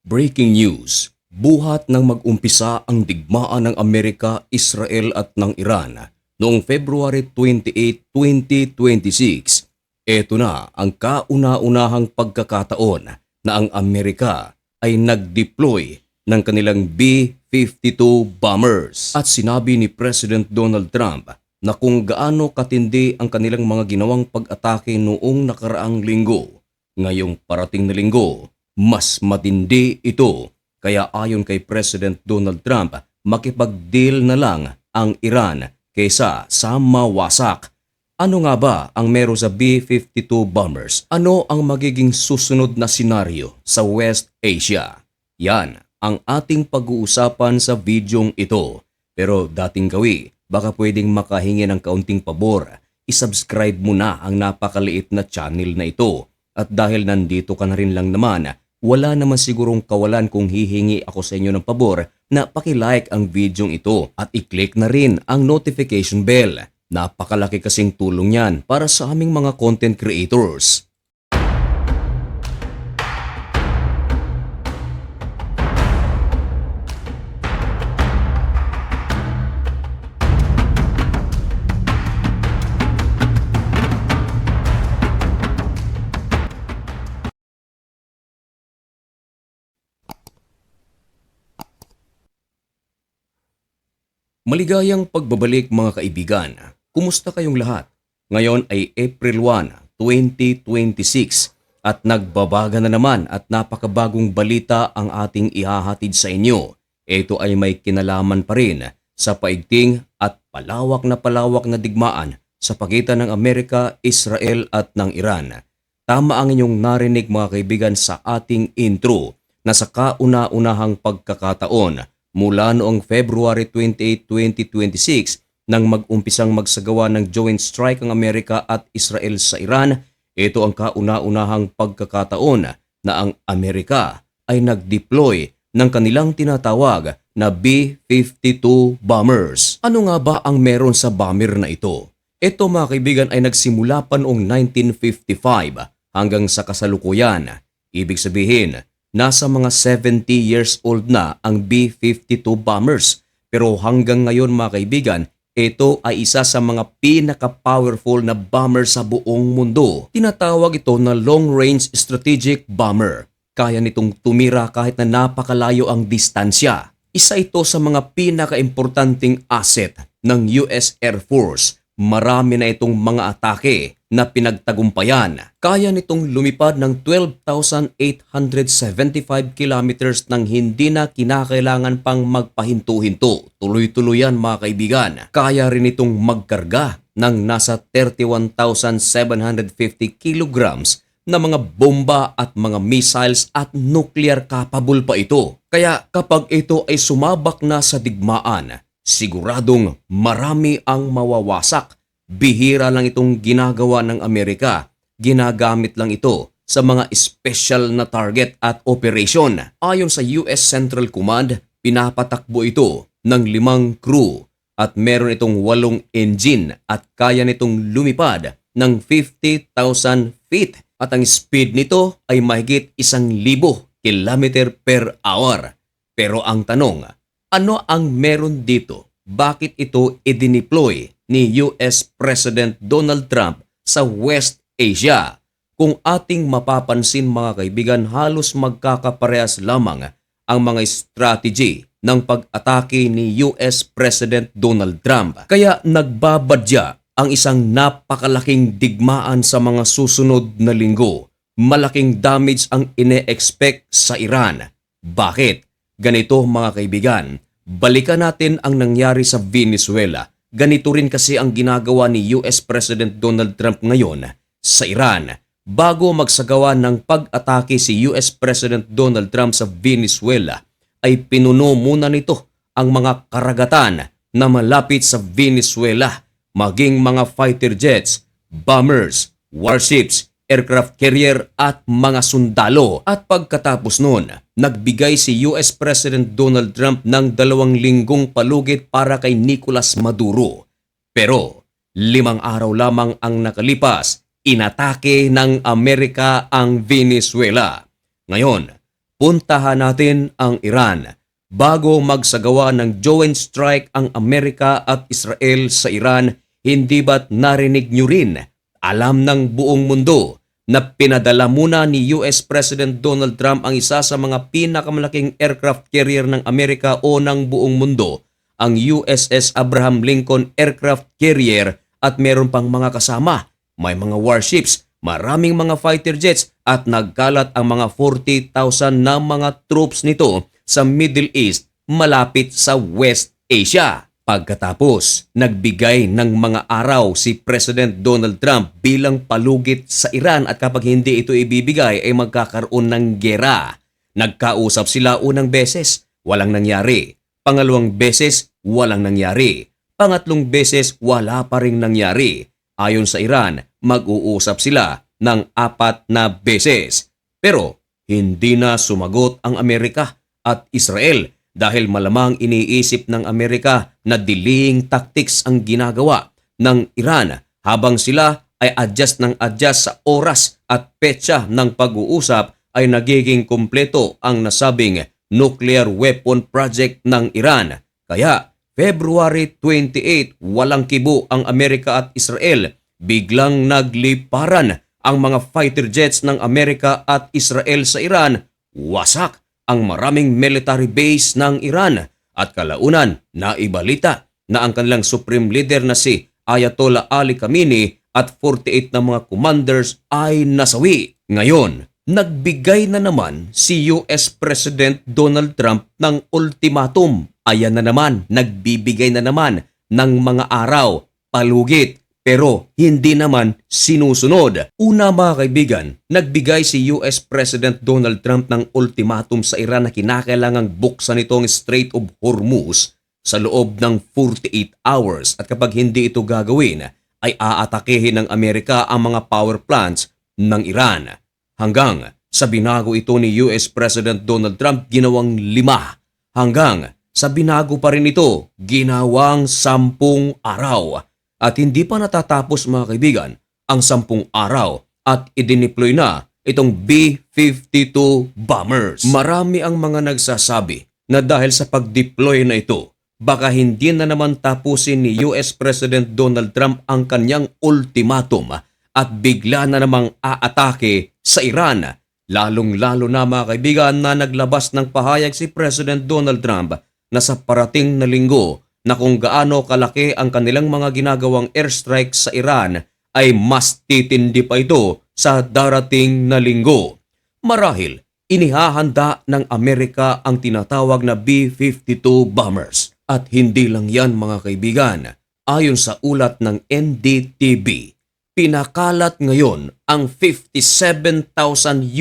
Breaking news, buhat nang mag-umpisa ang digmaan ng Amerika, Israel at ng Iran noong February 28, 2026. Ito na ang kauna-unahang pagkakataon na ang Amerika ay nag-deploy ng kanilang B-52 bombers. At sinabi ni President Donald Trump na kung gaano katindi ang kanilang mga ginawang pag-atake noong nakaraang linggo, ngayong parating na linggo, mas matindi ito. Kaya ayon kay President Donald Trump, makipag-deal na lang ang Iran kaysa sa mawasak. Ano nga ba ang meron sa B-52 bombers? Ano ang magiging susunod na senaryo sa West Asia? Yan ang ating pag-uusapan sa videong ito. Pero dating gawi, baka pwedeng makahingi ng kaunting pabor. I-subscribe mo na ang napakaliit na channel na ito. At dahil nandito ka na rin lang naman, wala naman sigurong kawalan kung hihingi ako sa inyo ng pabor na paki-like ang videong ito at i-click na rin ang notification bell. Napakalaki kasing tulong yan para sa aming mga content creators. Maligayang pagbabalik mga kaibigan. Kumusta kayong lahat? Ngayon ay April 1, 2026 at nagbabaga na naman at napakabagong balita ang ating ihahatid sa inyo. Ito ay may kinalaman pa rin sa paigting at palawak na digmaan sa pagitan ng Amerika, Israel at ng Iran. Tama ang inyong narinig mga kaibigan sa ating intro na sa kauna-unahang pagkakataon mula noong February 28, 2026 nang mag-umpisang magsagawa ng joint strike ang Amerika at Israel sa Iran, ito ang kauna-unahang pagkakataon na ang Amerika ay nag-deploy ng kanilang tinatawag na B-52 bombers. Ano nga ba ang meron sa bomber na ito? Ito mga kaibigan ay nagsimula pa noong 1955 hanggang sa kasalukuyan. Ibig sabihin, nasa mga 70 years old na ang B-52 bombers. Pero hanggang ngayon mga kaibigan, ito ay isa sa mga pinaka-powerful na bomber sa buong mundo. Tinatawag ito na long-range strategic bomber. Kaya nitong tumira kahit na napakalayo ang distansya. Isa ito sa mga pinaka-importanting asset ng US Air Force. Marami na itong mga atake na pinagtagumpayan. Kaya nitong lumipad ng 12,875 kilometers nang hindi na kinakailangan pang magpahinto-hinto. Tuloy-tuloy yan mga kaibigan. Kaya rin itong magkarga ng nasa 31,750 kilograms na mga bomba at mga missiles at nuclear capable pa ito. Kaya kapag ito ay sumabak na sa digmaan, siguradong marami ang mawawasak. Bihira lang itong ginagawa ng Amerika. Ginagamit lang ito sa mga special na target at operation. Ayon sa US Central Command, pinapatakbo ito ng 5 crew at meron itong 8 engine at kaya nitong lumipad ng 50,000 feet. At ang speed nito ay mahigit 1,000 km per hour. Pero ang tanong, ano ang meron dito? Bakit ito i-deploy ni US President Donald Trump sa West Asia? Kung ating mapapansin mga kaibigan, halos magkakaparehas lamang ang mga strategy ng pag-atake ni US President Donald Trump. Kaya nagbabadya ang isang napakalaking digmaan sa mga susunod na linggo. Malaking damage ang ine-expect sa Iran. Bakit? Ganito mga kaibigan, balikan natin ang nangyari sa Venezuela. Ganito rin kasi ang ginagawa ni US President Donald Trump ngayon sa Iran. Bago magsagawa ng pag-atake si US President Donald Trump sa Venezuela, ay pinuno muna nito ang mga karagatan na malapit sa Venezuela, maging mga fighter jets, bombers, warships, aircraft carrier at mga sundalo. At pagkatapos nun, nagbigay si US President Donald Trump ng 2 linggong palugit para kay Nicolas Maduro. Pero 5 araw lamang ang nakalipas, inatake ng Amerika ang Venezuela. Ngayon, puntahan natin ang Iran. Bago magsagawa ng joint strike ang Amerika at Israel sa Iran, hindi ba't narinig nyo rin, alam ng buong mundo, na pinadala muna ni US President Donald Trump ang isa sa mga pinakamalaking aircraft carrier ng Amerika o ng buong mundo, ang USS Abraham Lincoln Aircraft Carrier, at meron pang mga kasama. May mga warships, maraming mga fighter jets at nagkalat ang mga 40,000 na mga troops nito sa Middle East malapit sa West Asia. Pagkatapos, nagbigay ng mga araw si President Donald Trump bilang palugit sa Iran at kapag hindi ito ibibigay ay magkakaroon ng gera. Nagkausap sila unang beses, walang nangyari. Pangalawang beses, walang nangyari. Pangatlong beses, wala pa ring nangyari. Ayon sa Iran, mag-uusap sila ng 4 na beses. Pero hindi na sumagot ang Amerika at Israel dahil malamang iniisip ng Amerika na delaying tactics ang ginagawa ng Iran habang sila ay adjust sa oras at petsa ng pag-uusap ay nagiging kumpleto ang nasabing nuclear weapon project ng Iran. Kaya February 28, walang kibo ang Amerika at Israel. Biglang nagliparan ang mga fighter jets ng Amerika at Israel sa Iran. Wasak ang maraming military base ng Iran at kalaunan naibalita na ang kanilang supreme leader na si Ayatollah Ali Khamenei at 48 na mga commanders ay nasawi. Ngayon, nagbigay na naman si US President Donald Trump ng ultimatum. Ayan na naman, nagbibigay na naman ng mga araw, palugit. Pero hindi naman sinusunod. Una mga kaibigan, nagbigay si US President Donald Trump ng ultimatum sa Iran na kinakailangang buksan itong Strait of Hormuz sa loob ng 48 hours at kapag hindi ito gagawin ay aatakehin ng Amerika ang mga power plants ng Iran. Hanggang sa binago ito ni US President Donald Trump ginawang 5. Hanggang sa binago pa rin ito ginawang 10 araw. At hindi pa natatapos mga kaibigan ang 10 araw at idineploy na itong B-52 bombers. Marami ang mga nagsasabi na dahil sa pag-deploy na ito, baka hindi na naman tapusin ni US President Donald Trump ang kanyang ultimatum at bigla na namang aatake sa Iran. Lalong-lalo na mga kaibigan na naglabas ng pahayag si President Donald Trump na sa parating na linggo na kung gaano kalaki ang kanilang mga ginagawang airstrike sa Iran ay mas titindi pa ito sa darating na linggo. Marahil, inihahanda ng Amerika ang tinatawag na B-52 bombers. At hindi lang yan mga kaibigan. Ayon sa ulat ng NDTV, pinakalat ngayon ang 57,000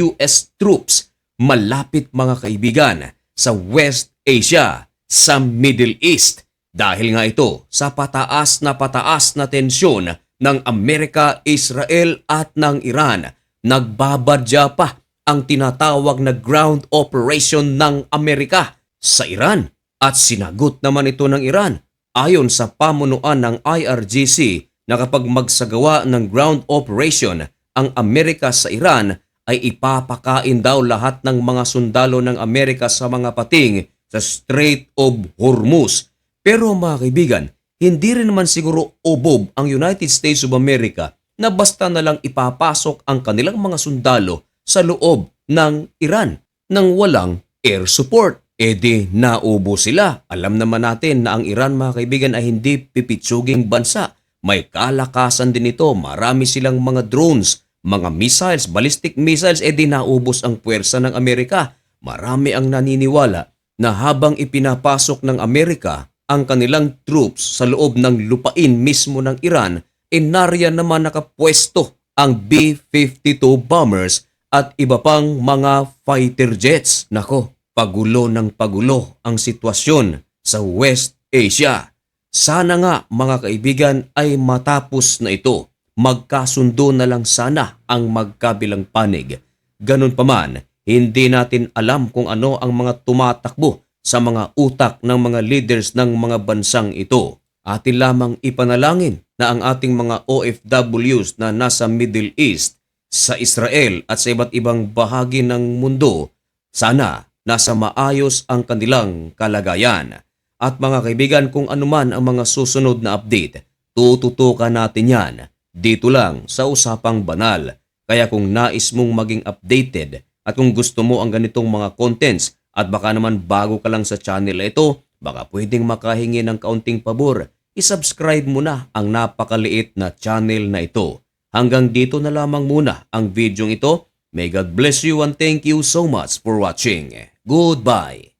US troops malapit mga kaibigan sa West Asia, sa Middle East. Dahil nga ito sa pataas na tensyon ng Amerika, Israel at ng Iran, nagbabadya pa ang tinatawag na ground operation ng Amerika sa Iran. At sinagot naman ito ng Iran ayon sa pamunuan ng IRGC na kapag magsagawa ng ground operation ang Amerika sa Iran ay ipapakain daw lahat ng mga sundalo ng Amerika sa mga pating sa Strait of Hormuz. Pero mga kaibigan, hindi rin naman siguro obob ang United States of America na basta na lang ipapasok ang kanilang mga sundalo sa loob ng Iran nang walang air support. E di naubo sila. Alam naman natin na ang Iran mga kaibigan ay hindi pipitsuging bansa. May kalakasan din ito. Marami silang mga drones, mga missiles, ballistic missiles. E di naubos ang puwersa ng Amerika. Marami ang naniniwala na habang ipinapasok ng Amerika ang kanilang troops sa loob ng lupain mismo ng Iran, nariyan naman nakapwesto ang B-52 bombers at iba pang mga fighter jets. Nako, pagulo ng pagulo ang sitwasyon sa West Asia. Sana nga mga kaibigan ay matapos na ito. Magkasundo na lang sana ang magkabilang panig. Ganun pa man, hindi natin alam kung ano ang mga tumatakbo sa mga utak ng mga leaders ng mga bansang ito. Atin lamang ipanalangin na ang ating mga OFWs na nasa Middle East, sa Israel at sa iba't ibang bahagi ng mundo Sana nasa maayos ang kanilang kalagayan. At mga kaibigan, kung anuman ang mga susunod na update, tututukan natin yan dito lang sa Usapang Banal. Kaya kung nais mong maging updated at kung gusto mo ang ganitong mga contents at baka naman bago ka lang sa channel na ito, baka pwedeng makahingi ng kaunting pabor, isubscribe mo na ang napakaliit na channel na ito. Hanggang dito na lamang muna ang video ito. May God bless you and thank you so much for watching. Goodbye!